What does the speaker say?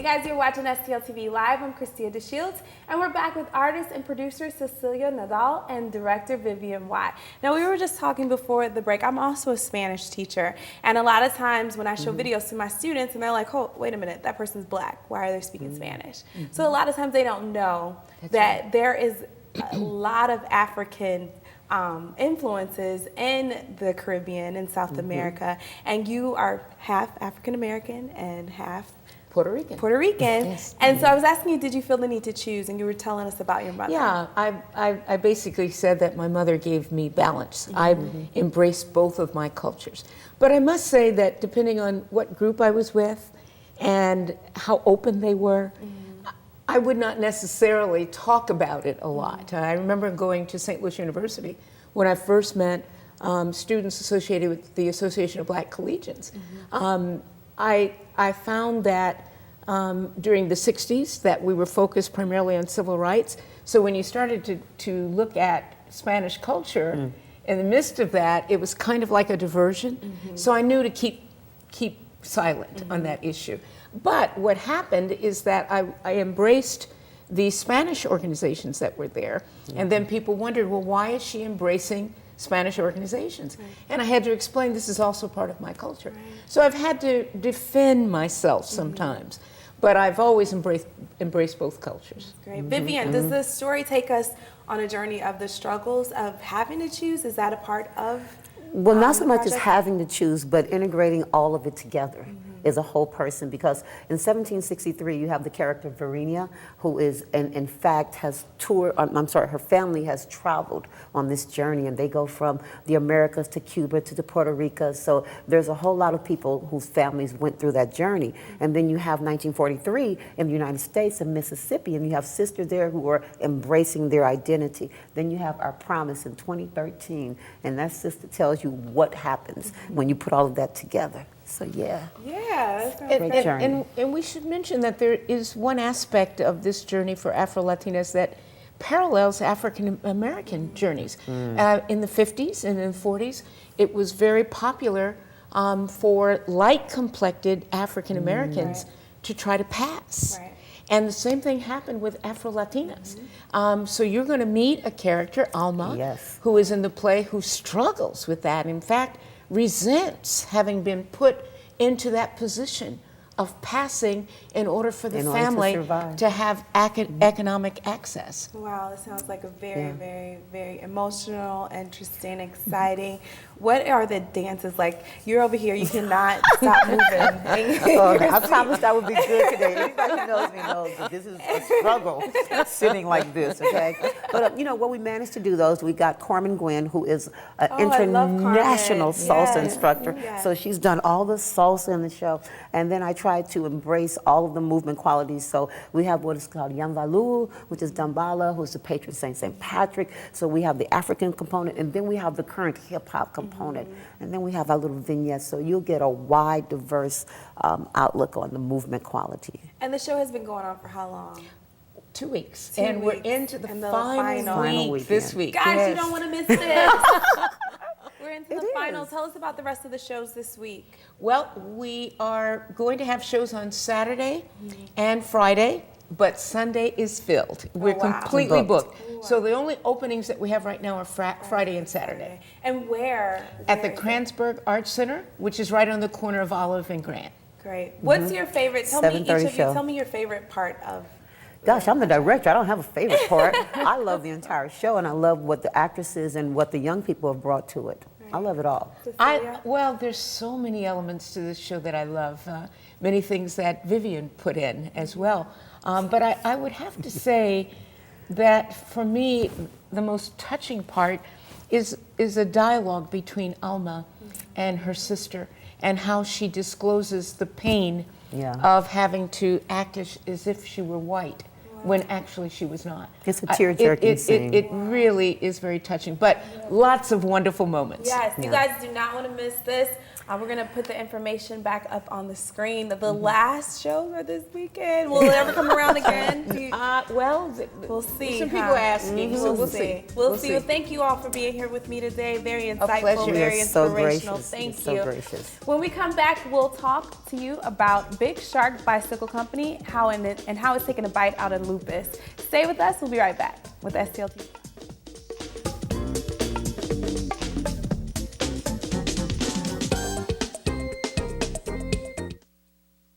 guys, you're watching STL TV Live. I'm Christia DeShields, and we're back with artist and producer Cecilia, Nadal, and director Vivian Watt. Now, we were just talking before the break. I'm also a Spanish teacher, and a lot of times when I show videos to my students, and they're like, oh, wait a minute, that person's black. Why are they speaking Spanish? So a lot of times they don't know that there is a lot of African influences in the Caribbean and South America, and you are half African American and half Puerto Rican. Yes. And so I was asking you, did you feel the need to choose? And you were telling us about your mother. Yeah, I basically said that my mother gave me balance. I embraced both of my cultures. But I must say that depending on what group I was with and how open they were, I would not necessarily talk about it a lot. I remember going to St. Louis University when I first met students associated with the Association of Black Collegians. I found that during the 60s that we were focused primarily on civil rights. So when you started to look at Spanish culture, in the midst of that, it was kind of like a diversion. So I knew to keep silent on that issue. But what happened is that I embraced the Spanish organizations that were there, and then people wondered, well, why is she embracing Spanish organizations? And I had to explain this is also part of my culture. So I've had to defend myself sometimes, but I've always embraced both cultures. Great. Vivian, does the story take us on a journey of the struggles of having to choose? Is that a part of Well, not so the much as project? having to choose, but integrating all of it together as a whole person. Because in 1763, you have the character Vivian, who is, and in fact, has toured, her family has traveled on this journey, and they go from the Americas to Cuba to the Puerto Rico. So there's a whole lot of people whose families went through that journey. And then you have 1943 in the United States in Mississippi, and you have sisters there who are embracing their identity. Then you have Our Promise in 2013, and that sister tells you what happens when you put all of that together. So yeah. Yeah, that sounds Great journey. And we should mention that there is one aspect of this journey for Afro-Latinas that parallels African American journeys. In the 50s and in the 40s, it was very popular for light-complected African Americans to try to pass. And the same thing happened with Afro-Latinas. So you're going to meet a character, Alma, who is in the play, who struggles with that. In fact, resents having been put into that position of passing in order for the family to have economic access. Wow, that sounds like a very, very, very emotional, interesting, exciting. What are the dances like? You're over here, you cannot stop moving. I promised I would be good today. Anybody who knows me knows that this is a struggle sitting like this, okay? But you know, what we managed to do though is we got Carmen Gwen, who is an I love international Carmen. salsa instructor. So she's done all the salsa in the show. And then I tried to embrace all of the movement qualities. So we have what is called Yanvalu, which is Dambala, who's the patron saint, St. Patrick. So we have the African component, and then we have the current hip hop component. And then we have our little vignettes. So you'll get a wide, diverse outlook on the movement quality. And the show has been going on for how long? 2 weeks. 2 and weeks. we're into the And the final week this week. Guys, you don't want to miss this. We're into the final. Tell us about the rest of the shows this week. Well, we are going to have shows on Saturday and Friday, but Sunday is filled. We're completely booked. So the only openings that we have right now are Friday and Saturday. And where? At the Kranzberg Art Center, which is right on the corner of Olive and Grant. Great. What's your favorite? Tell me each of you. show. Tell me your favorite part of. Gosh, I'm the director. I don't have a favorite part. I love the entire show, and I love what the actresses and what the young people have brought to it. I love it all. Well, there's so many elements to this show that I love. Many things that Vivian put in as well. But I would have to say that for me, the most touching part is a dialogue between Alma and her sister, and how she discloses the pain of having to act as if she were white when actually she was not. It's a tear-jerking scene. It really is very touching, but lots of wonderful moments. Yes, you guys do not want to miss this. We're going to put the information back up on the screen. The last shows are this weekend. Will it ever come around again? We'll see. Some people asking, so we'll see. We'll see. Well, thank you all for being here with me today. Very insightful, pleasure. very So inspirational. gracious. Thank You're you. so gracious. When we come back, we'll talk to you about Big Shark Bicycle Company, how it's taking a bite out of lupus. Stay with us. We'll be right back with STL TV.